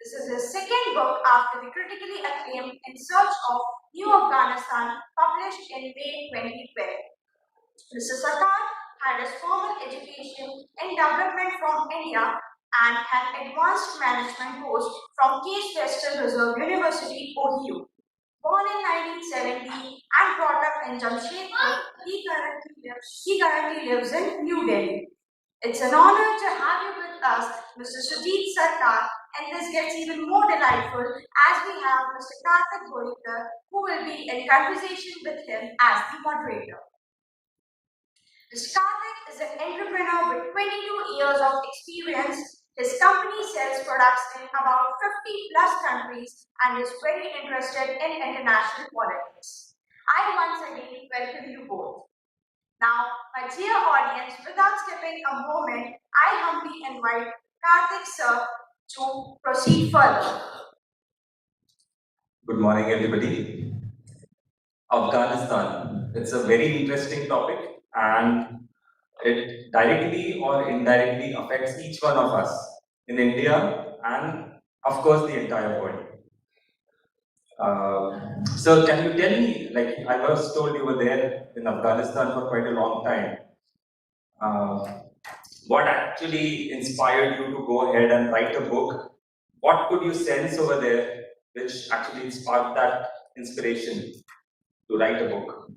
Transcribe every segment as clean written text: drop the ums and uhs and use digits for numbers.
This is his second book after the critically acclaimed In Search of New Afghanistan, published in May 2012. Mr. Sarkar had his formal education in development from India and an advanced management post from Case Western Reserve University, ODU. Born in 1970 and brought up in Jamshedpur, he currently lives in New Delhi. It's an honor to have you with us, Mr. Sujeet Sarkar, and this gets even more delightful as we have Mr. Karthik Golikar, who will be in conversation with him as the moderator. Mr. Karthik is an entrepreneur with 22 years of experience. His company sells products in about 50 plus countries and is very interested in international politics. I once again welcome you both. Now, my dear audience, without skipping a moment, I humbly invite Karthik sir to proceed further. Good morning, everybody. Afghanistan, it's a very interesting topic and it directly or indirectly affects each one of us in India and, of course, the entire world. So, can you tell me, like I was told you were there in Afghanistan for quite a long time, what actually inspired you to go ahead and write a book? What could you sense over there which actually sparked that inspiration to write a book?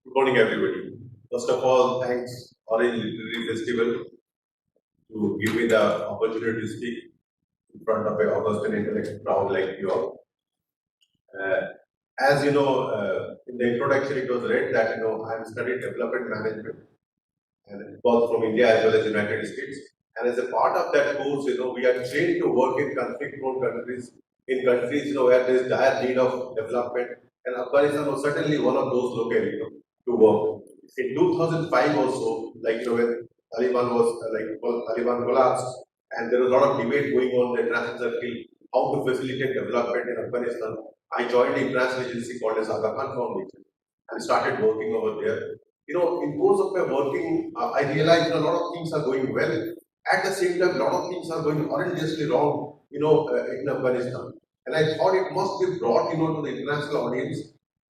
Good morning, everybody. First of all, thanks Orange Literary Festival to give me the opportunity to speak in front of an Augustan intellect crowd like you all. As you know, in the introduction, it was read that I am studying development management, and both from India as well as United States. And as a part of that course, we are trained to work in conflict-prone countries, in countries where there is dire need of development. And Afghanistan was certainly one of those locales to work. In 2005 or so, when Taliban was Taliban collapsed, and there was a lot of debate going on in the international circle how to facilitate development in Afghanistan. I joined the international agency called as Aga Khan Foundation and started working over there. In course of my working, I realized a lot of things are going well. At the same time, a lot of things are going horrendously wrong, in Afghanistan. And I thought it must be brought, to the international audience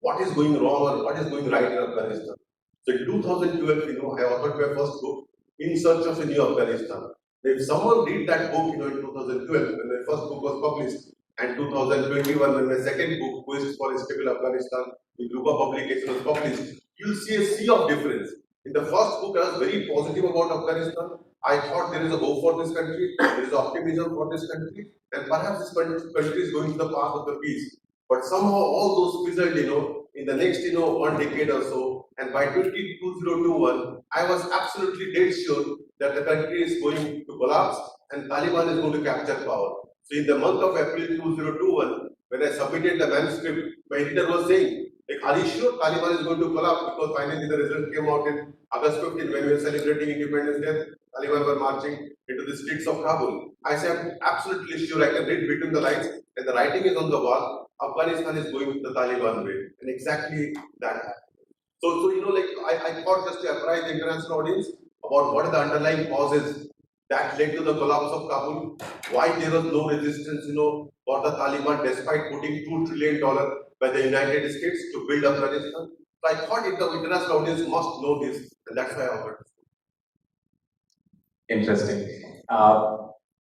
what is going wrong or what is going right in Afghanistan. So in 2012, I authored my first book, In Search of a New Afghanistan. If someone read that book, in 2012, when my first book was published, and 2021, when my second book, Quest for a Stable Afghanistan, the Drupa publication was published, you'll see a sea of difference. In the first book, I was very positive about Afghanistan. I thought there is a hope for this country, there is optimism for this country, and perhaps this country is going to the path of the peace. But somehow all those fizzled, in the next, 1 decade or so, and by 2021, I was absolutely dead sure that the country is going to collapse and Taliban is going to capture power. So in the month of April 2021, when I submitted the manuscript, my editor was saying, are you sure Taliban is going to collapse? Because finally the result came out in August 15 when we were celebrating Independence Day. Taliban were marching into the streets of Kabul. I said, I'm absolutely sure I can read between the lines and the writing is on the wall. Afghanistan is going the Taliban way. And exactly that happened. So I thought just to apprise the international audience about what are the underlying causes that led to the collapse of Kabul, why there was no resistance, for the Taliban despite putting $2 trillion by the United States to build Afghanistan. So I thought the international audience must know this, and that's why I offered this. Interesting.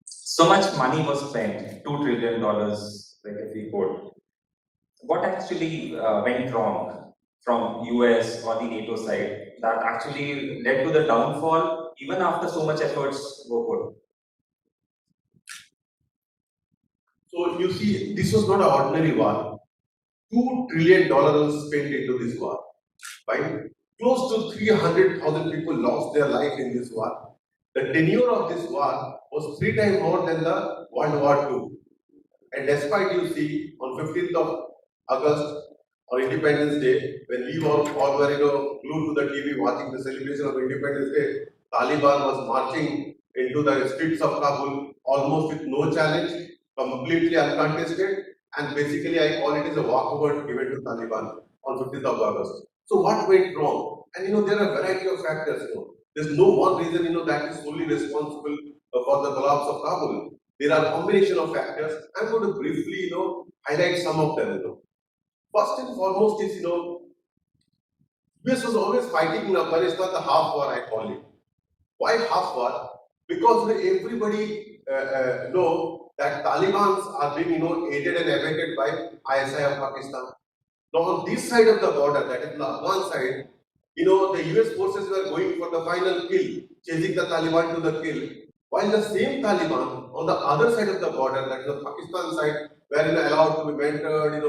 So much money was spent, $2 trillion, like if we quote. What actually went wrong from US or the NATO side that actually led to the downfall even after so much efforts were put? So you see, this was not an ordinary war. $2 trillion was spent into this war. Right? Close to 300,000 people lost their life in this war. The tenure of this war was 3 times more than the World War II. And despite you see, on 15th of August or Independence Day, when we all were glued to the TV watching the celebration of Independence Day, Taliban was marching into the streets of Kabul almost with no challenge, completely uncontested, and basically I call it as a walkover given to Taliban on 15th of August. So what went wrong? And there are a variety of factors. There's no one reason, that is solely responsible for the collapse of Kabul. There are a combination of factors. I'm going to briefly, highlight some of them. First and foremost is, US was always fighting in Afghanistan the half war, I call it. Why half war? Because everybody know that Taliban's are being, aided and abetted by ISI of Pakistan. Now on this side of the border, that is the Afghan side, the US forces were going for the final kill, chasing the Taliban to the kill. While the same Taliban on the other side of the border, that is the Pakistan side, were allowed to be mentored,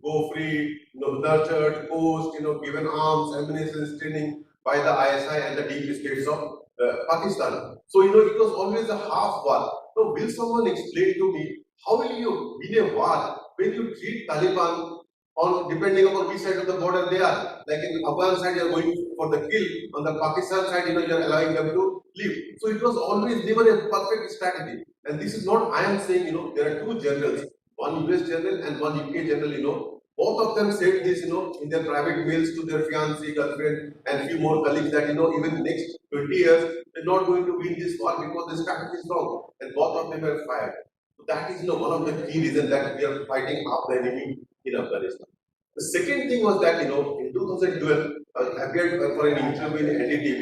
go free, nurtured, coached, given arms, ammunition, training by the ISI and the deep states of Pakistan. So it was always a half war. So will someone explain to me how will you win a war when you treat Taliban on depending upon which side of the border they are? Like in Afghan side, you are going for the kill. On the Pakistan side, you are allowing them to leave. So it was always never a perfect strategy. And this is not I am saying. There are two generals, one US general and one UK general. Both of them said this, in their private mails to their fiancé, girlfriend, and few more colleagues that even next 20 years they're not going to win this war because the strategy is wrong. And both of them were fired. So that is one of the key reasons that we are fighting half the enemy in Afghanistan. The second thing was that, in 2012, I appeared for an interview in NDTV,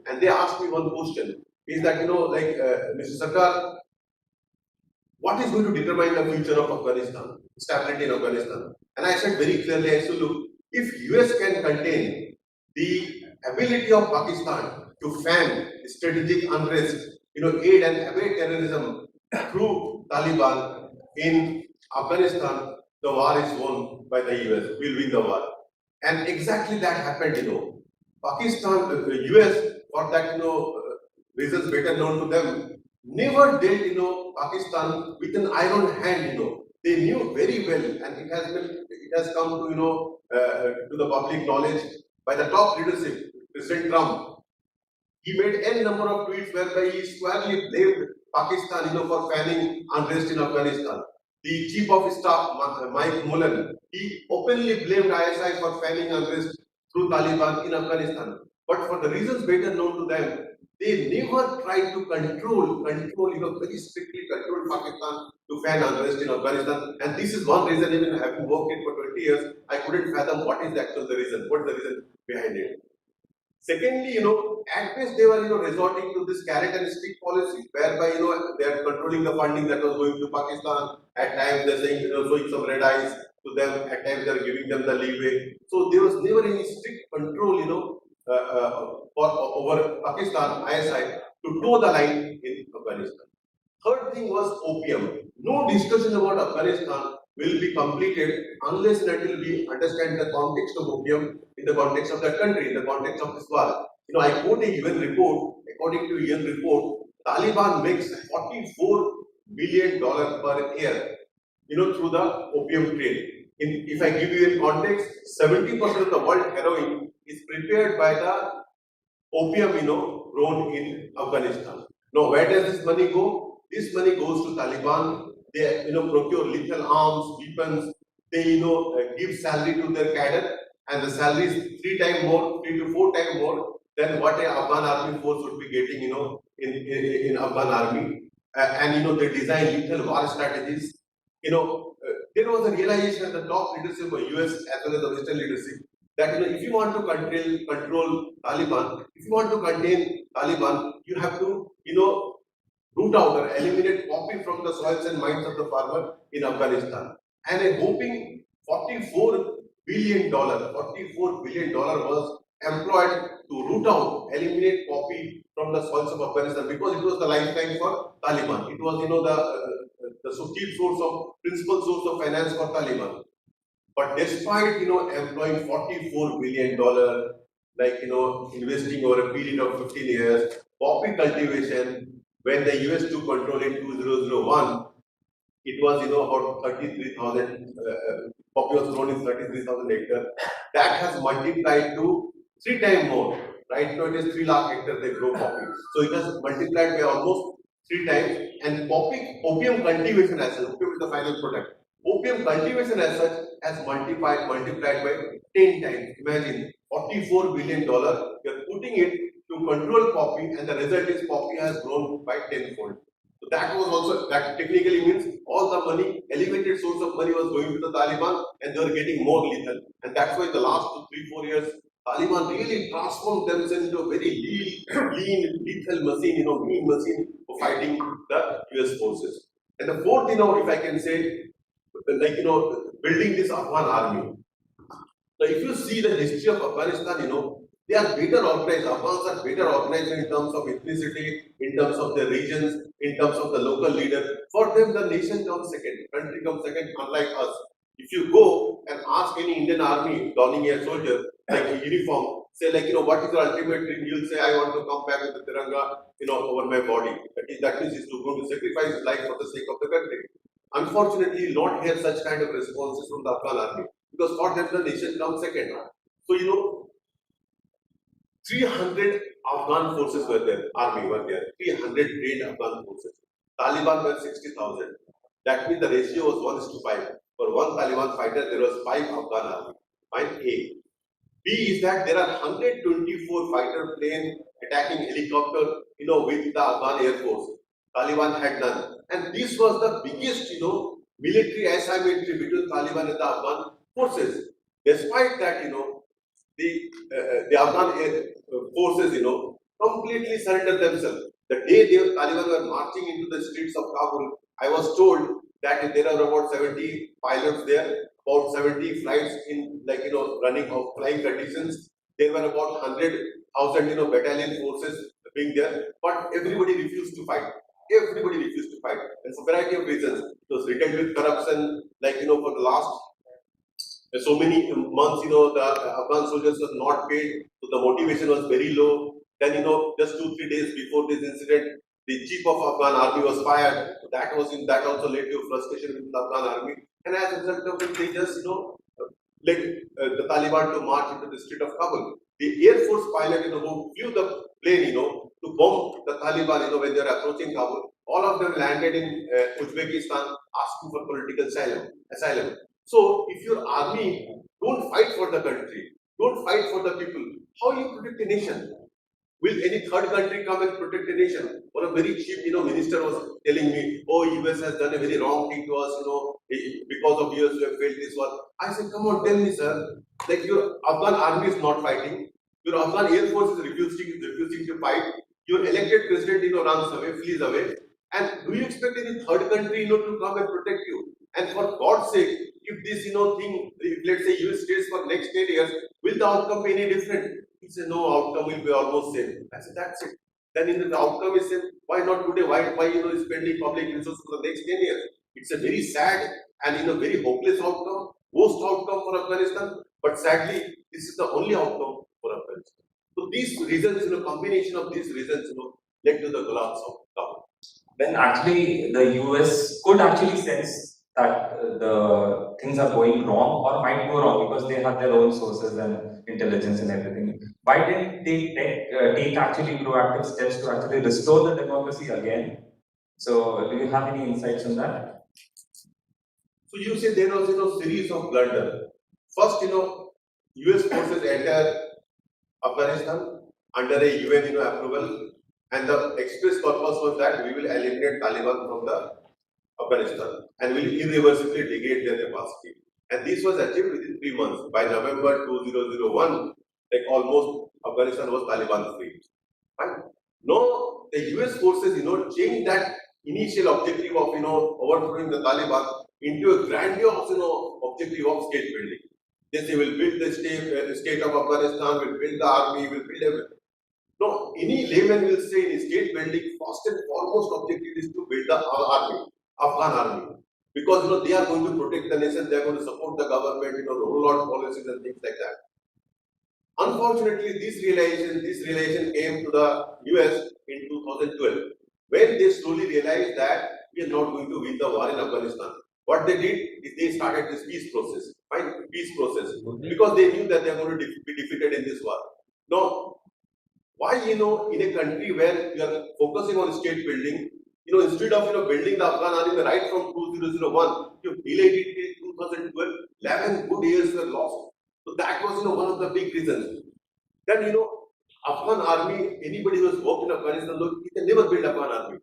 and they asked me one question. Is that, Mr. Sarkar, what is going to determine the future of Afghanistan, stability in Afghanistan? And I said very clearly, I said, look, if US can contain the ability of Pakistan to fan strategic unrest, aid and abet terrorism through Taliban in Afghanistan, the war is won by the US. We'll win the war. And exactly that happened, Pakistan, the US, for that, reasons better known to them, never dealt, Pakistan with an iron hand, They knew very well, and it has come to, to the public knowledge by the top leadership, President Trump. He made n number of tweets whereby he squarely blamed Pakistan, for fanning unrest in Afghanistan. The Chief of Staff, Mike Mullen, he openly blamed ISI for fanning unrest through Taliban in Afghanistan. But for the reasons better known to them, they never tried to control, very strictly control Pakistan to fan unrest in Afghanistan. And this is one reason, even having worked it for 20 years, I couldn't fathom what is actually the reason, what is the reason behind it. Secondly, at best they were, resorting to this carrot and stick policy, whereby, they are controlling the funding that was going to Pakistan. At times they're saying, showing some red eyes to them. At times they're giving them the leeway. So there was never any strict control, over Pakistan, ISI, to toe the line in Afghanistan. Third thing was opium. No discussion about Afghanistan will be completed unless and until we understand the context of opium in the context of that country, in the context of this war. I quote a UN report. According to UN report, Taliban makes $44 billion per year, through the opium trade. If I give you a context, 70% of the world heroin is prepared by the opium, grown in Afghanistan. Now, where does this money go? This money goes to Taliban. They, procure lethal arms, weapons. They, give salary to their cadre, and the salary is 3 to 4 times more than what a Afghan army force would be getting, in Afghan army. And they design lethal war strategies. There was a realization at the top leadership of US as well as the Western leadership that if you want to control Taliban, if you want to contain Taliban, you have to root out or eliminate poppy from the soils and minds of the farmer in Afghanistan. And a hoping $44 billion was employed to root out, eliminate poppy from the soils of Afghanistan because it was the lifetime for Taliban. It was the chief principal source of finance for Taliban. But despite employing $44 billion, investing over a period of 15 years, poppy cultivation, when the US took control in 2001, it was about 33,000. Poppy was grown in 33,000 hectares. That has multiplied to 3 times more. Right now it is 3 lakh hectares they grow poppy. So it has multiplied by almost 3 times. And opium cultivation as such, opium is the final product. Opium cultivation as such has multiplied by 10 times. Imagine $44 billion, you are putting it to control poppy, and the result is poppy has grown by tenfold. So that was also, that technically means all the money, elevated source of money was going to the Taliban, and they were getting more lethal. And that's why the last 2, 3, 4 years, Taliban really transformed themselves into a very lean, lethal machine, mean machine for fighting the US forces. And the fourth, if I can say, like, building this Afghan army. Now, if you see the history of Afghanistan, they are better organized. Afghans are better organized in terms of ethnicity, in terms of the regions, in terms of the local leader. For them, the nation comes second, country comes second, unlike us. If you go and ask any Indian army donning a soldier, like a uniform, say like, what is your ultimate dream? He'll say, I want to come back with the Tiranga, over my body. That means he's going to sacrifice his life for the sake of the country. Unfortunately, you'll not hear such kind of responses from the Afghan army, because for them the nation comes second. So 300 Afghan forces were there, army were there, 300 trained Afghan forces. Taliban were 60,000. That means the ratio was 1:5. For one Taliban fighter, there was 5 Afghan army. Point A. B is that there are 124 fighter planes attacking helicopter, with the Afghan Air Force. Taliban had none. And this was the biggest, military asymmetry between Taliban and the Afghan forces. Despite that, the Afghan Air forces, completely surrendered themselves. The day the Taliban were marching into the streets of Kabul, I was told that there are about 70 pilots there, about 70 flights in, running of flying conditions. There were about 100,000, battalion forces being there, but everybody refused to fight. Everybody refused to fight, and for a variety of reasons. It was riddled with corruption, for the last so many months, the Afghan soldiers were not paid, so the motivation was very low. Then, just 2, 3 days before this incident, the chief of Afghan army was fired. That also led to frustration with the Afghan army, and as a result of it, they just, led the Taliban to march into the street of Kabul. The Air Force pilot, who flew the plane, to bomb the Taliban, when they were approaching Kabul, all of them landed in Uzbekistan asking for political asylum. So, if your army don't fight for the country, don't fight for the people, how you protect a nation? Will any third country come and protect a nation? Or a very cheap, minister was telling me, oh, US has done a very wrong thing to us, because of US we have failed this war. I said, come on, tell me, sir, like your Afghan army is not fighting, your Afghan Air Force is refusing to fight, your elected president, runs away, flees away, and do you expect any third country, to come and protect you? And for God's sake, if this, thing, if, let's say, US stays for next 10 years, will the outcome be any different? He said, no, outcome will be almost same. I said, that's it. Then if the outcome is same, why not today? Why spending public resources for the next 10 years? It's a very sad and very hopeless outcome, worst outcome for Afghanistan. But sadly, this is the only outcome for Afghanistan. So these reasons, combination of these reasons, led to the collapse of Kabul. Then actually the US could actually sense that the things are going wrong or might go wrong because they have their own sources and intelligence and everything. Why didn't they take actually proactive steps to actually restore the democracy again? So do you have any insights on that? So you say there was series of blunder. First, US forces enter Afghanistan under a UN approval, and the express purpose was that we will eliminate Taliban from the Afghanistan and will irreversibly degrade their capacity. And this was achieved within 3 months. By November 2001, like almost Afghanistan was Taliban free. And now the US forces, changed that initial objective of overthrowing the Taliban into a grandiose objective of state building. They say we'll build the state of Afghanistan, we'll build the army, we'll build everything. No, any layman will say in state building, first and foremost objective is to build the army, Afghan army. Because they are going to protect the nation, they are going to support the government, roll out policies and things like that. Unfortunately, this realization came to the US in 2012, when they slowly realized that we are not going to win the war in Afghanistan. What they did is they started this peace process, because they knew that they are going to be defeated in this war. Now, why, in a country where you are focusing on state building, instead of, building the Afghan army right from 2001, you delayed it till 2012, 11 good years were lost. So that was, one of the big reasons. Then, Afghan army, anybody who has worked in Afghanistan, look, he can never build Afghan army.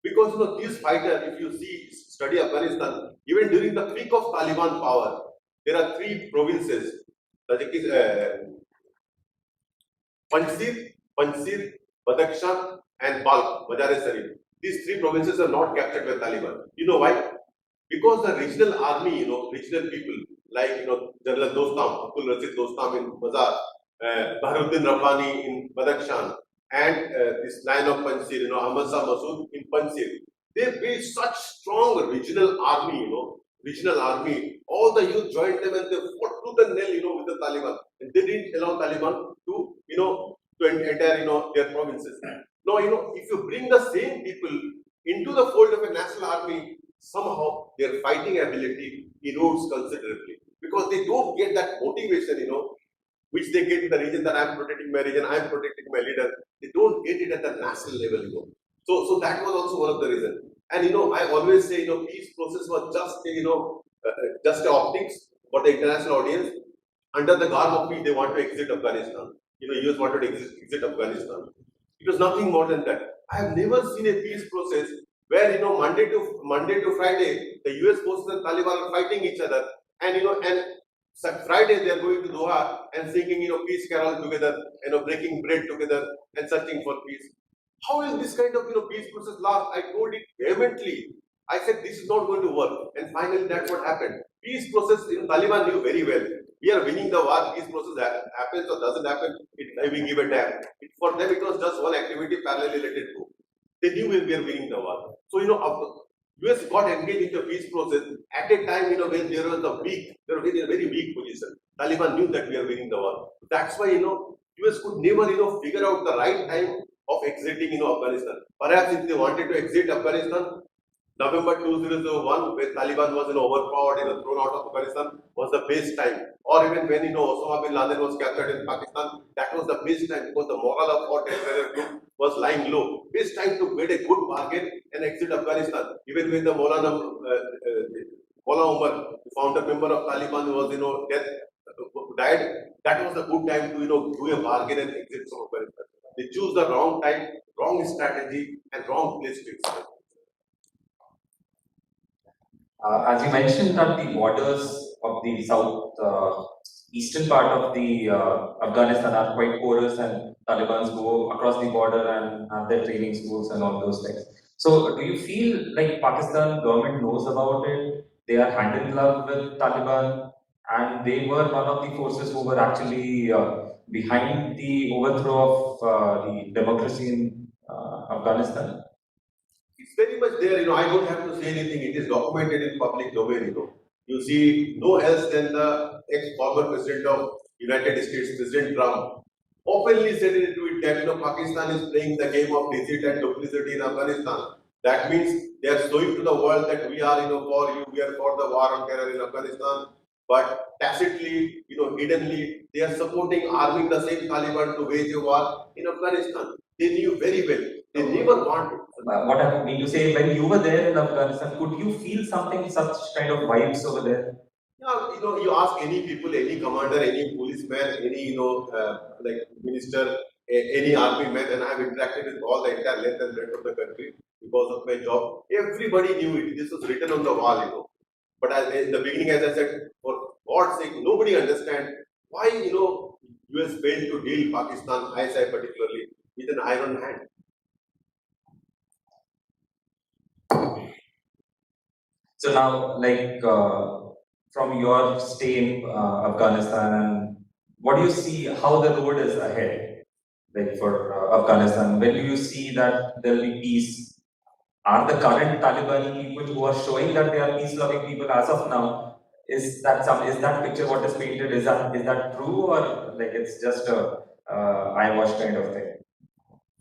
Because these fighters, if you study Afghanistan, even during the peak of Taliban power, there are three provinces, Panjshir, Badakhshan, and Balkh, Mazar-e-Sharif. These three provinces are not captured by Taliban. You know why? Because the regional army, regional people like General Dostam, Abdul Rashid Dostam in Mazar, Bahruddin Rabbani in Badakhshan, and this line of Panjshir, Ahmad Shah Massoud in Panjshir. They built such strong regional army, regional army. All the youth joined them and they fought to the nail, with the Taliban. And they didn't allow Taliban to, enter, their provinces. Now, if you bring the same people into the fold of a national army, somehow their fighting ability erodes considerably because they don't get that motivation, which they get in the region that I'm protecting my region, I'm protecting my leader. They don't get it at the national level, So that was also one of the reasons. And I always say, peace process was just optics for the international audience. Under the garb of peace, they want to exit Afghanistan. US wanted to exit Afghanistan. It was nothing more than that. I have never seen a peace process where Monday to Friday, the US forces and Taliban are fighting each other, and Friday they are going to Doha and singing peace carol together, breaking bread together and searching for peace. How will this kind of peace process last? I told it vehemently. I said this is not going to work, and finally that's what happened. Peace process in Taliban knew very well. We are winning the war. Peace process happens or doesn't happen. We give a damn. For them, it was just one activity. Parallelly, let it go. They knew we were winning the war. So US got engaged in the peace process at a time when there was they were in a very weak position. Taliban knew that we are winning the war. That's why US could never figure out the right time of exiting Afghanistan. Perhaps if they wanted to exit Afghanistan, November 2001, when Taliban was overpowered, thrown out of Afghanistan, was the best time. Or even when Osama bin Laden was captured in Pakistan, that was the best time because the morale of our terror group was lying low. Best time to get a good bargain and exit Afghanistan. Even when the Mullah Umar, the founder member of Taliban, was death died, that was a good time to do a bargain and exit from Afghanistan. They choose the wrong time, wrong strategy, and wrong place to exit. As you mentioned that the borders of the south eastern part of the Afghanistan are quite porous and Taliban's go across the border and have their training schools and all those things. So do you feel like Pakistan government knows about it? They are hand in glove with Taliban and they were one of the forces who were actually behind the overthrow of the democracy in Afghanistan? It's very much there, I don't have to say anything. It is documented in public domain, You see no else than the ex-former president of United States, President Trump, openly said in a tweet that Pakistan is playing the game of deceit and duplicity in Afghanistan. That means they are showing to the world that we are, for you, we are for the war on terror in Afghanistan. But tacitly, hiddenly, they are supporting arming the same Taliban to wage a war in Afghanistan. They knew very well. They never wanted. What I mean to say, when you were there in Afghanistan, could you feel something, such kind of vibes over there? Yeah, you ask any people, any commander, any policeman, any like minister, any army man, and I've interacted with all the entire length and breadth of the country because of my job. Everybody knew it. This was written on the wall, But in the beginning, as I said, for God's sake, nobody understands why US failed to deal Pakistan, ISI particularly, with an iron hand. So now, like from your stay in Afghanistan, and what do you see? How the road is ahead, like for Afghanistan? When do you see that there will be peace? Are the current Taliban people who are showing that they are peace-loving people as of now? Is that picture what is painted? Is that true, or like it's just a eyewash kind of thing?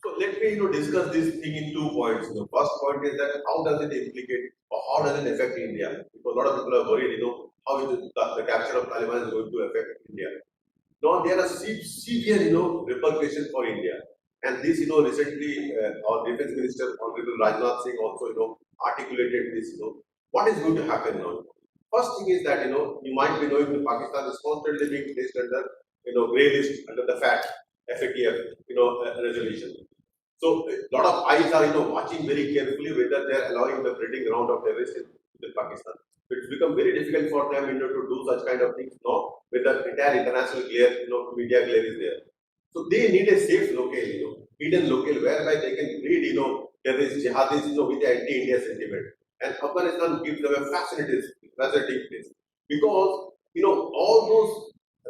So let me discuss this thing in 2 points. The first point is that how does it implicate or how does it affect India? Because a lot of people are worried, how the capture of Taliban is going to affect India. Now there are severe, repercussions for India. And this, recently our defense minister, Honorable Rajnath Singh, also, articulated this, what is going to happen now? First thing is that, you might be knowing that Pakistan is constantly being placed under, grey list, under the FAT. FATF, resolution. So a lot of eyes are, watching very carefully whether they are allowing the breeding ground of terrorists in Pakistan. So it's become very difficult for them, to do such kind of things now, with the entire international glare, media glare is there. So they need a safe locale, hidden locale whereby they can breed, terrorists, jihadis, with the anti-India sentiment. And Afghanistan gives them a fascinating place because, all those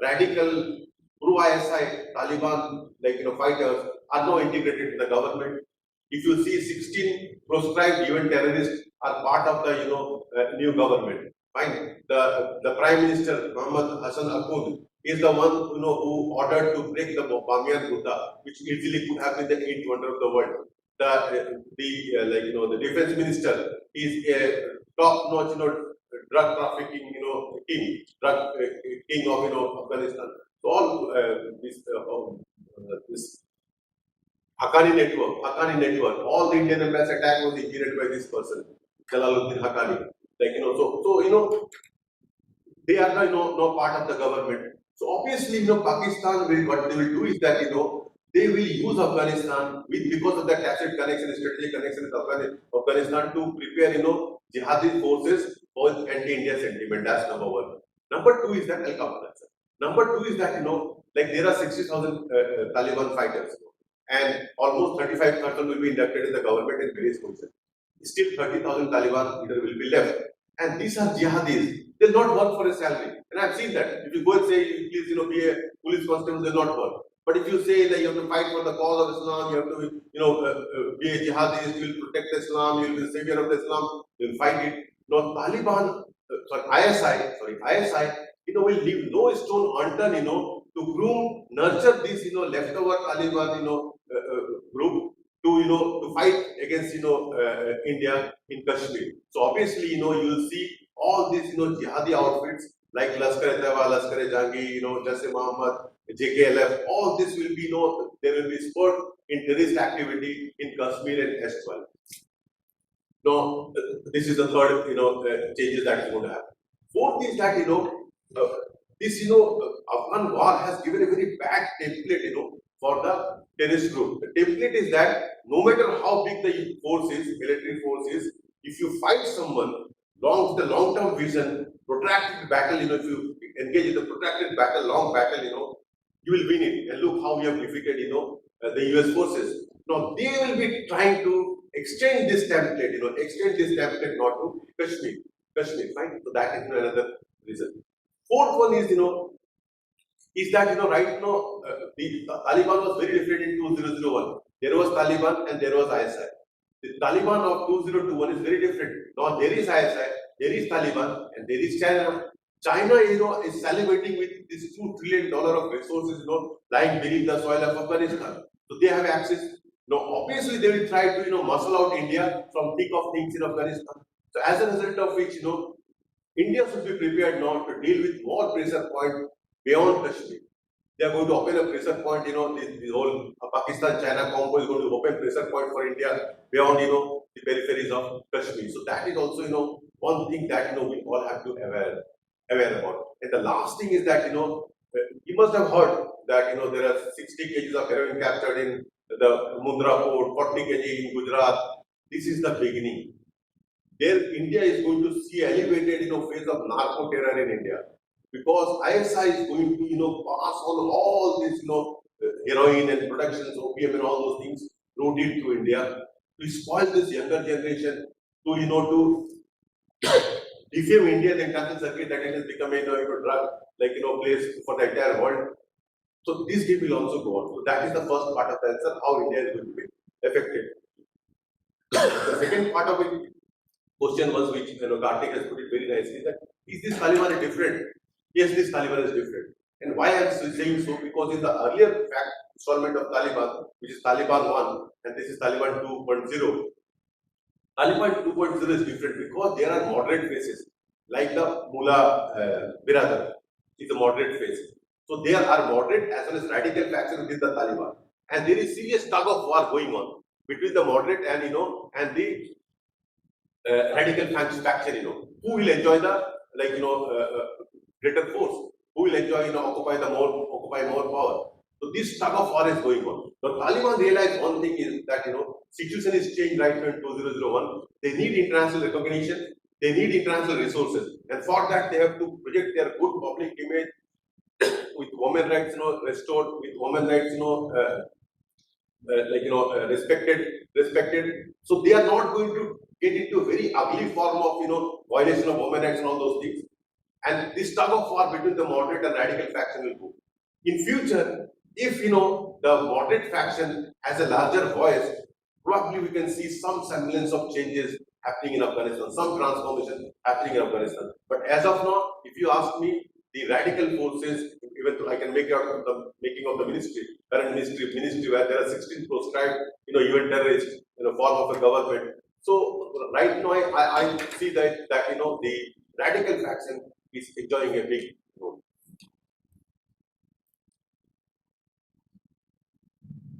radical pro-ISI Taliban, fighters are now integrated in the government. If you see 16 proscribed even terrorists are part of the, new government. Fine. The Prime Minister Muhammad Hassan Akhund is the one, who ordered to break the Bamiyan Ghouta, which easily could have been the eighth wonder of the world. The defense minister is a top-notch, drug trafficking, king of, Afghanistan. So all this Haqqani network, all the Indian embassy attack was engineered by this person, Jalaluddin Haqqani. They are no part of the government. So obviously, Pakistan will, what they will do is that, they will use Afghanistan because of the tacit connection, strategic connection with Afghanistan to prepare, jihadi forces for anti-India sentiment. That's number one. Number two is that I'll come to that, sir. Number two is that, there are 60,000 Taliban fighters, and almost 35,000 will be inducted in the government in various positions. Still 30,000 Taliban leaders will be left. And these are jihadis. They'll not work for a salary. And I've seen that. If you go and say, please, be a police constable, they'll not work. But if you say that you have to fight for the cause of Islam, you have to, be a jihadist, you will protect Islam, you will be the savior of Islam, you will fight it. Now, Taliban, ISI, will leave no stone unturned, to groom, nurture this, leftover Taliban, group to, to fight against, India in Kashmir. So obviously, you will see all these, jihadi outfits like Lashkar-e-Taiba, Lashkar-e-Jhangi, Jasim Muhammad, JKLF, all this will be, there will be spurt in terrorist activity in Kashmir and S12. Now, this is the third, changes that is going to happen. Fourth is that, this, Afghan war has given a very bad template, for the terrorist group. The template is that no matter how big the force is, military force is, if you fight someone, the long-term vision, protracted battle, if you engage in the protracted battle, long battle, you will win it. And look how we have defeated, the US forces. Now, they will be trying to extend this template, not to Kashmir. Fine. So that is another reason. Fourth one is that, right now, the Taliban was very different in 2001. There was Taliban and there was ISI. The Taliban of 2021 is very different. Now there is ISI, there is Taliban, and there is China. China, is salivating with this $2 trillion of resources, lying beneath the soil of Afghanistan. So they have access. Now, obviously, they will try to, muscle out India from thick of things in Afghanistan. So as a result of which, India should be prepared now to deal with more pressure point beyond Kashmir. They are going to open a pressure point, the whole Pakistan-China combo is going to open pressure point for India beyond, the peripheries of Kashmir. So that is also, one thing that, we all have to aware about. And the last thing is that, you must have heard that, there are 60 kgs of heroin captured in the Mundra port, 40 kg in Gujarat. This is the beginning. There, India is going to see elevated, phase of narco terror in India. Because ISI is going to, pass on all this, heroin and productions, opium and all those things, routed to India, to spoil this younger generation, to, to defame India, the international circuit that it has become a, drug, place for the entire world. So this game will also go on. So that is the first part of the answer, how India is going to be affected. The second part of it, question was, which Kartik has put it very nicely, that is this Taliban different? Yes, this Taliban is different. And why I am saying so? Because in the earlier installment of Taliban, which is Taliban 1, and this is Taliban 2.0, Taliban 2.0 is different because there are moderate faces, like the Mullah Biradar is a moderate face. So there are moderate as well as radical factions within the Taliban. And there is serious tug of war going on between the moderate and, and the radical faction, who will enjoy the, greater force, who will enjoy, occupy more power. So this tug of war is going on. The Taliban realized one thing is that situation is changed right now in 2001. They need international recognition. They need international resources, and for that they have to project their good public image with women rights, restored, with women rights, respected. So they are not going to get into a very ugly form of violation of women rights and all those things. And this tug of war between the moderate and radical faction will go. In future, if the moderate faction has a larger voice, probably we can see some semblance of changes happening in Afghanistan, some transformation happening in Afghanistan. But as of now, if you ask me, the radical forces, even though I can make out the making of the ministry, current ministry where there are 16 proscribed, UN terrorists, form of a government. So right now, I see that the radical faction is enjoying a big role.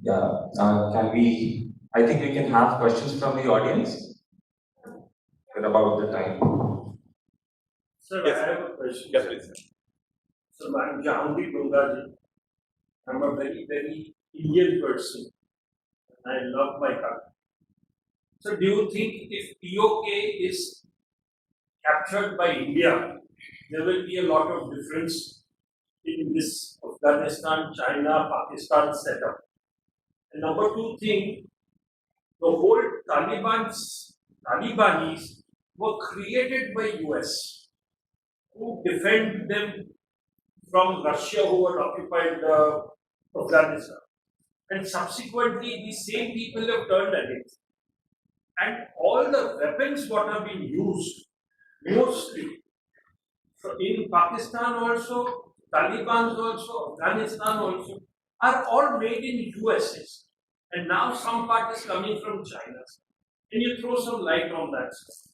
Yeah, can we? I think we can have questions from the audience. We're about the time. Sir, Yes. I have a question. Yes, please. So I'm Jahangir Gogaji. I'm a very, very Indian person. I love my country. So do you think if POK is captured by India, there will be a lot of difference in this Afghanistan, China, Pakistan setup? And number two thing, the whole Talibanis were created by US who defend them from Russia who had occupied Afghanistan. And subsequently, the same people have turned against. And all the weapons what have been used, mostly in Pakistan also, Taliban also, Afghanistan also, are all made in USS. And now some part is coming from China. Can you throw some light on that, sir?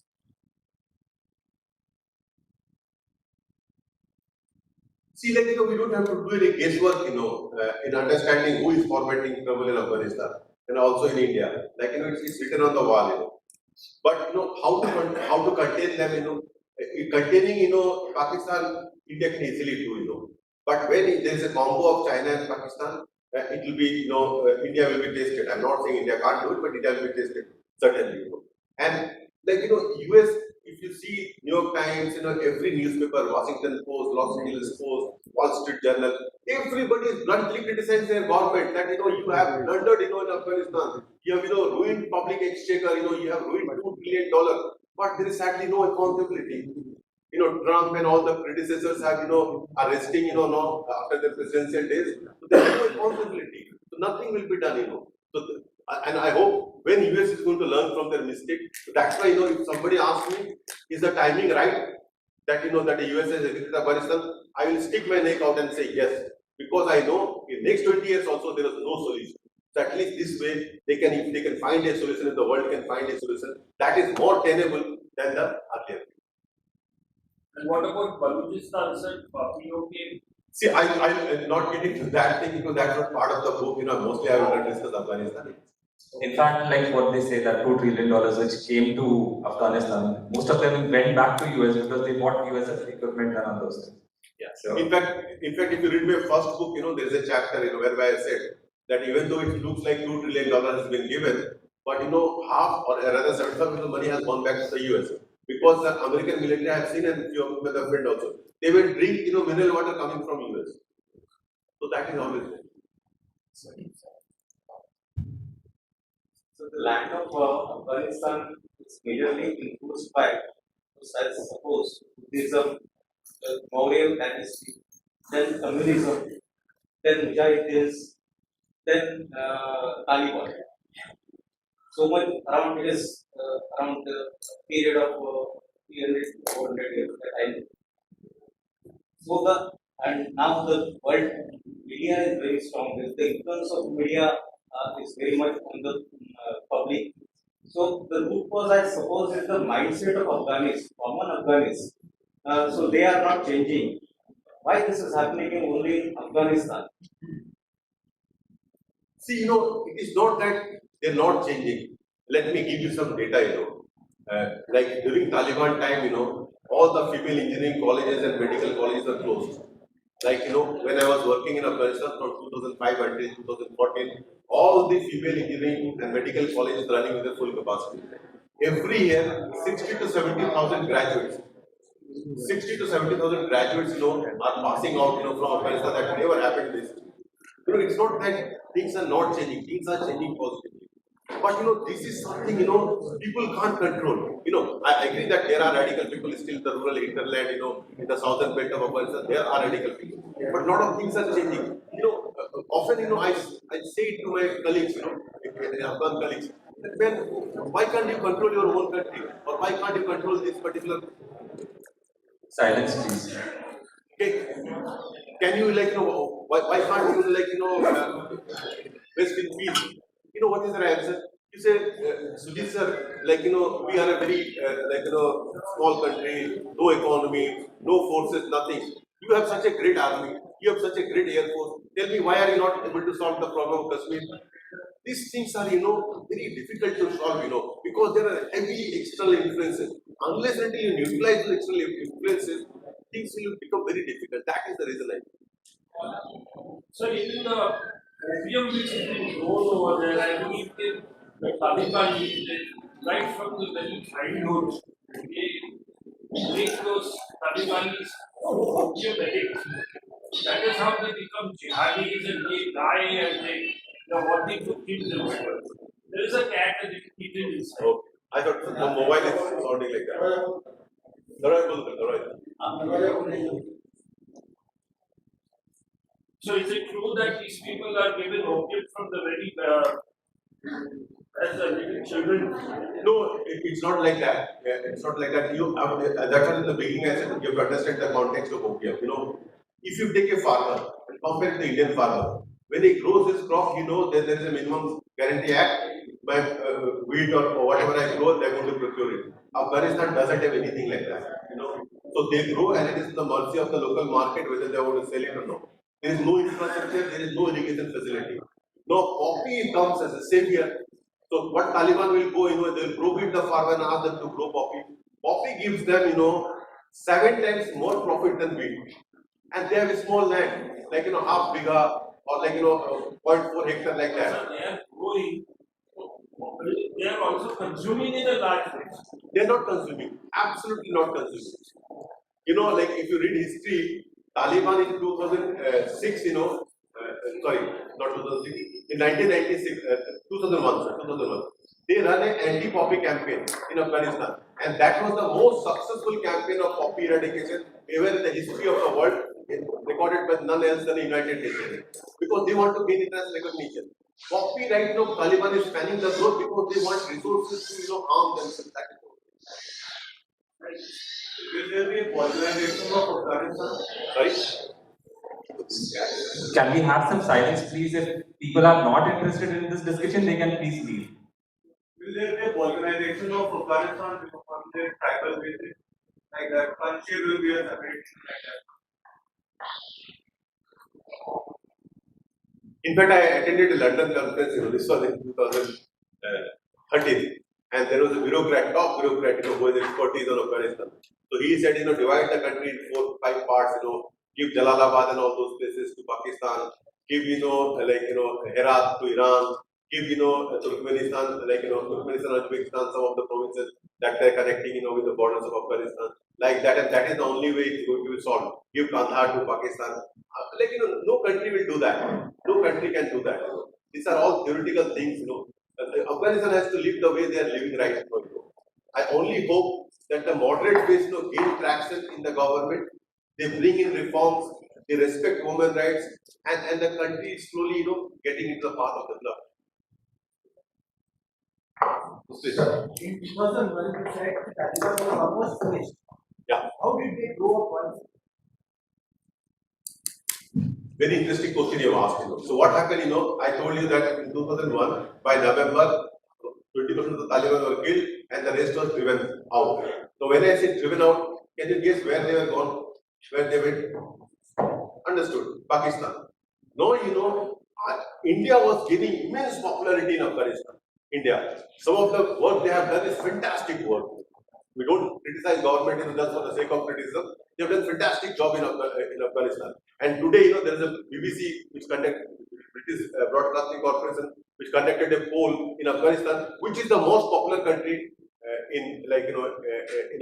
See, we don't have to do any guesswork, in understanding who is fomenting trouble in Afghanistan and also in India. It's written on the wall, But how to contain them, containing, Pakistan, India can easily do, But when there is a combo of China and Pakistan, it will be, India will be tested. I'm not saying India can't do it, but India will be tested certainly, And US, if you see New York Times, every newspaper, Washington Post, Los Angeles Post, Wall Street Journal, everybody is bluntly criticizing their government that you have blundered, in Afghanistan. You have ruined public exchequer. You have ruined $2 trillion. But there is sadly no accountability. Trump and all the predecessors have are resting now after the presidential days. So there is no accountability. So nothing will be done. So and I hope when US is going to learn from their mistake. That's why if somebody asks me, is the timing right that that the US has exited Afghanistan, I will stick my neck out and say yes, because I know in next 20 years also there is no solution. So at least this way if they can find a solution, if the world can find a solution that is more tenable than the earlier. And what about Balochistan, sir? POK? See, I'll not get into that thing because that's not part of the book. Mostly I will not discuss Afghanistan. In fact, like what they say, that $2 trillion which came to Afghanistan, most of them went back to US because they bought USS equipment and all those things. Yeah. So, in fact, if you read my first book, there is a chapter, whereby I said that even though it looks like $2 trillion has been given, but half or rather 75% of the money has gone back to the US. Because the American military, I have seen, and few of my friend also, they will drink mineral water coming from US. So that is always there. So the land of Afghanistan is majorly influenced by, suppose, Buddhism, the Mauryan dynasty, then communism, then Mujahideens, then Taliban. So much around it is around the period of 300 to 400 years that I know. So and now the world media is very strong. The influence of media is very much on the public. So the root cause, I suppose, is the mindset of Afghanis, common Afghanis. So they are not changing. Why this is happening only in Afghanistan? See, it is not that they're not changing. Let me give you some data, like during Taliban time, all the female engineering colleges and medical colleges are closed. Like, when I was working in Afghanistan from 2005 until 2014, all the female engineering and medical colleges running with a full capacity. Every year, 60 to 70,000 graduates. 60 to 70,000 graduates, are passing out, from Afghanistan. That never happened in this. It's not that things are not changing. Things are changing positively. But this is something people can't control. I agree that there are radical people still in the rural hinterland, in the southern belt of Afghanistan. There are radical people, but a lot of things are changing. Often I say it to my colleagues, Afghan colleagues, that man, why can't you control your own country, or why can't you control this particular? Silence, please. Okay. Can you why can't you rest in peace? What is the answer? You say, Sujeet sir, we are a very small country, no economy, no forces, nothing. You have such a great army, you have such a great air force. Tell me, why are you not able to solve the problem of Kashmir? These things are, very difficult to solve, because there are heavy external influences. Unless until you neutralize the external influences, things will become very difficult. That is the reason I think. So even the opium which has been grown over there, I believe the Taliban used it right from the very childhood. They make those Talibanis opium addicts. That is how they become jihadis and they die and they are wanting to kill themselves. There is a cat and it's eaten inside. Okay. I thought the mobile is sounding like that. So is it true that these people are given opium from the very as a little children? No, it's not like that. It's not like that. That's what in the beginning I said, you have to understand the context of opium. If you take a farmer and compare it to the Indian farmer, when he grows his crop, that there is a minimum guarantee act. My wheat or whatever I grow, they're going to procure it. Afghanistan doesn't have anything like that. So they grow and it is in the mercy of the local market whether they want to sell it or not. There is no infrastructure, there is no irrigation facility. Now poppy comes as a savior. So what Taliban will go, they'll browbeat the farmer and ask them to grow poppy. Poppy gives them, 7 times more profit than wheat. And they have a small land, like, half bigger or like, 0.4 hectare like that. So they are growing, they are also consuming in a large way. They're not consuming, absolutely not consuming. Like if you read history, Taliban in 2006, sorry, not 2006, in 1996, 2001, they run an anti-poppy campaign in Afghanistan. And that was the most successful campaign of poppy eradication ever in the history of the world, recorded by none else than the United Nations. Because they want to gain international recognition. Poppy right now, Taliban is spanning the road because they want resources to, harm themselves. That is all. Will there be a polarization of Afghanistan? Sorry? Can we have some silence, please? If people are not interested in this discussion, they can please leave. Will there be a polarization of Afghanistan on their tribal basis? Like that, Panjshir will be a separate like that. In fact, I attended a London conference, this was in 2013, and there was a bureaucrat, top bureaucrat, who has expertise on Afghanistan. So he said, divide the country in 4, 5 parts, give Jalalabad and all those places to Pakistan, give, Herat to Iran, give, Turkmenistan, Turkmenistan, Uzbekistan, some of the provinces that they're connecting, with the borders of Afghanistan, like that, and that is the only way it's going to be solved. Give Kandahar to Pakistan. No country will do that. No country can do that. These are all theoretical things, Afghanistan has to live the way they are living right now. I only hope that the moderate ways gain traction in the government. They bring in reforms, they respect women rights, and the country is slowly, getting into the path of development. In 2001, you said the Taliban was almost finished. Yeah. How did they grow up once? Very interesting question you have asked. So what happened? I told you that in 2001, by November, 20% of the Taliban were killed, and the rest was driven out. So when I say driven out, can you guess where they were gone? Where they went? Understood. Pakistan. No, India was gaining immense popularity in Afghanistan. India. Some of the work they have done is fantastic work. We don't criticize government just for the sake of criticism. They have done fantastic job in Afghanistan. And today, there is a BBC which conducted, British Broadcasting Corporation, which conducted a poll in Afghanistan, which is the most popular country in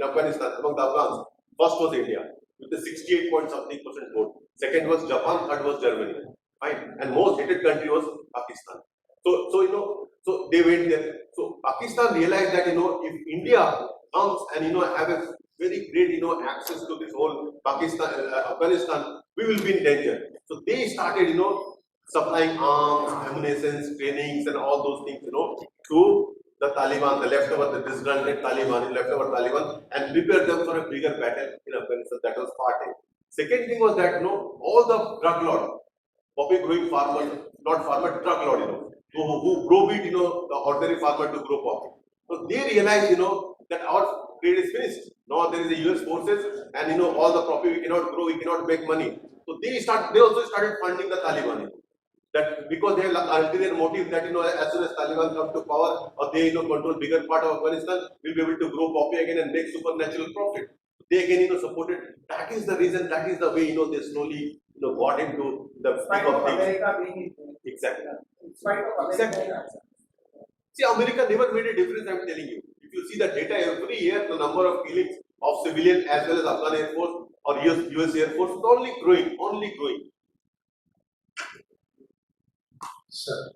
Afghanistan among the Afghans. First was India with the 68 point something percent vote. Second was Japan. Third was Germany. Fine. And most hated country was Pakistan. So they went there. So Pakistan realized that if India comes and have a very great access to this whole Afghanistan, we will be in danger. So they started supplying arms, ammunition, trainings, and all those things to the Taliban, the leftover, the disgruntled Taliban, and prepare them for a bigger battle in Afghanistan. That was part A. Second thing was that all the drug lords, poppy growing farmers, not farmer, drug lord, who grow wheat, the ordinary farmer to grow poppy. So they realized, that our trade is finished. Now there is a US forces, and all the poppy we cannot grow, we cannot make money. So they also started funding the Taliban. That because they have ulterior motive that as soon as Taliban come to power or they control bigger part of Afghanistan, we'll be able to grow poppy again and make supernatural profit. They again supported. That is the reason. That is the way they slowly got into the Spite of America being exactly. in spite of America. See, America never made a difference. I'm telling you. If you see the data every year, the number of killings of civilians as well as Afghan Air Force or US Air Force is only growing, only growing. Sir.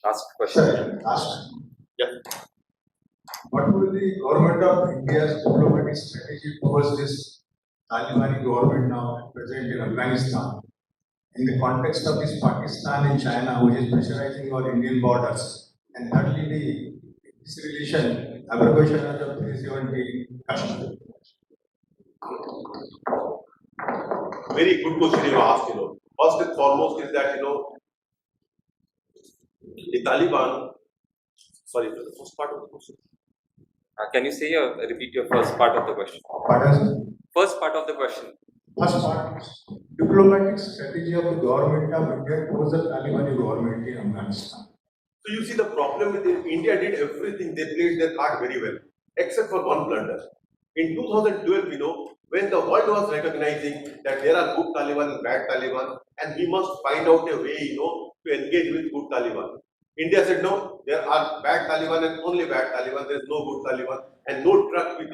Last question. Sir, last. Yeah. What will the government of India's diplomatic strategy towards this Taliban government now present in Afghanistan in the context of this Pakistan and China, which is pressurizing our Indian borders, and thirdly this relation, abrogation of the 370 Kashmir? Very good question you asked. First and foremost is that the Taliban. Sorry, for the first part of the question. Can you repeat your first part of the question? Pardon? First part of the question. First part, diplomatic strategy of the government of India towards the Taliban government in Afghanistan. So you see the problem with India did everything, they played their part very well, except for one blunder. In 2012, when the world was recognizing that there are good Taliban and bad Taliban, and we must find out a way, to engage with good Taliban. India said no, there are bad Taliban and only bad Taliban, there is no good Taliban, and no truck with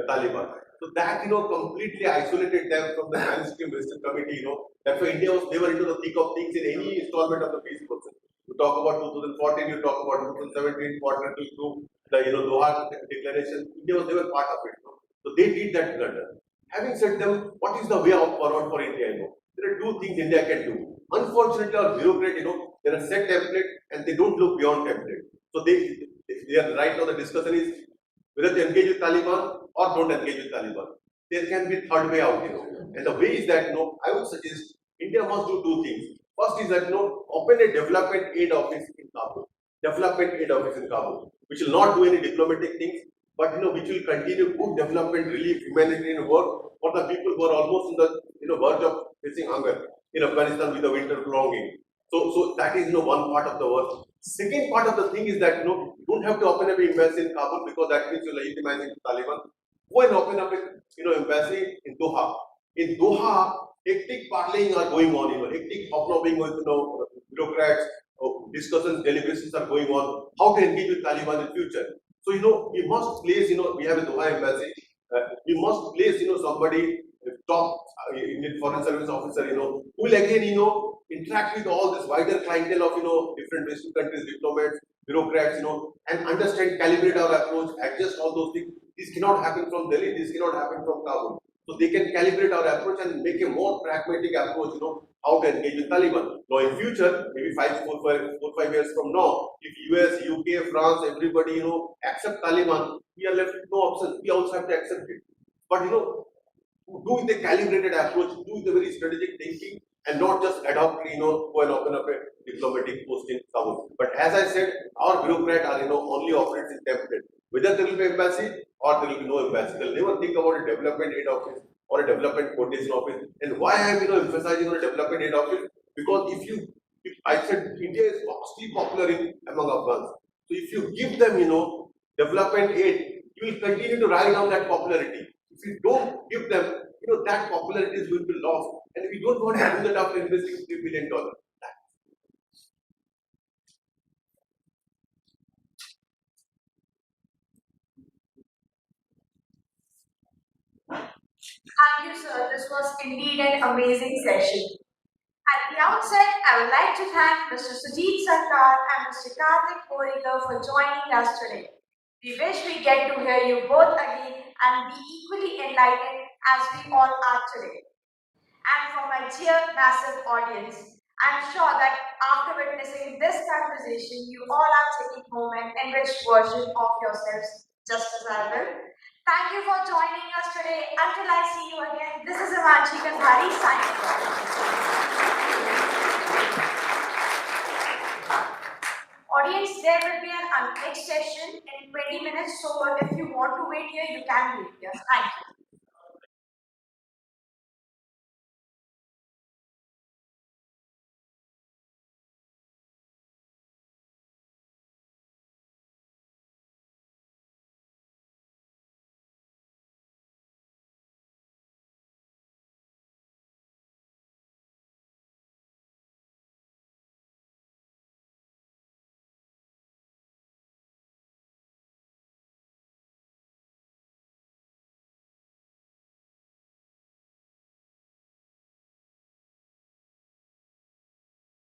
Taliban. So that completely isolated them from the mainstream Western committee. That's why India was never into the thick of things in any installment of the peace process. You talk about 2014, you talk about 2017, quarter to the Doha declaration. India was never part of it. So they did that blunder. Having said them, what is the way out forward for India? There are two things India can do. Unfortunately, our bureaucrat, there are set template and they don't look beyond template. So they are right now the discussion is whether they engage with Taliban or don't engage with Taliban. There can be a third way out, And the way is that, I would suggest India must do two things. First is that, open a development aid office in Kabul. Development aid office in Kabul, which will not do any diplomatic things, but which will continue good development, relief, humanitarian work for the people who are almost on the verge of facing hunger in Afghanistan with the winter prolonging. So that is one part of the work. Second part of the thing is that you don't have to open up an embassy in Kabul because that means you're legitimizing the Taliban. Go and open up a embassy in Doha. In Doha, hectic parleying are going on, hectic hobnobbing with bureaucrats, discussions, deliberations are going on, how to engage with Taliban in future. So we must place, we have a Doha embassy, we must place, somebody, top Indian Foreign Service officer, who will again, interact with all this wider clientele of, different Western countries, diplomats, bureaucrats, and understand, calibrate our approach, adjust all those things. This cannot happen from Delhi, this cannot happen from Kabul. So they can calibrate our approach and make a more pragmatic approach, how to engage with Taliban. Now in future, maybe 4-5 years from now, if US, UK, France, everybody, accept Taliban, we are left with no option. We also have to accept it. But do with a calibrated approach, do with a very strategic thinking, and not just ad hoc, go and open up a diplomatic post in Kabul. But as I said, our bureaucrats are, only operates in template. Whether there will be embassy or there will be no embassy. They'll never think about a development aid office or a development coordination office. And why I am emphasizing on a development aid office? Because if I said India is vastly popular among Afghans. So if you give them, development aid, you will continue to ride on that popularity. If you don't give them, that popularity is going to be lost. And we don't want to do that after investing $3 billion. Thank you, sir. This was indeed an amazing session. At the outset, I would like to thank Mr. Sujeet Sarkar and Mr. Karthik Korikar for joining us today. We wish we get to hear you both again and be equally enlightened as we all are today. And for my dear massive audience, I'm sure that after witnessing this conversation, you all are taking home an enriched version of yourselves, just as I will. Thank you for joining us today. Until I see you again, this is Himanshi Gandhari signing off. Audience, there will be an next session in 20 minutes, so if you want to wait here, you can wait here. Thank you.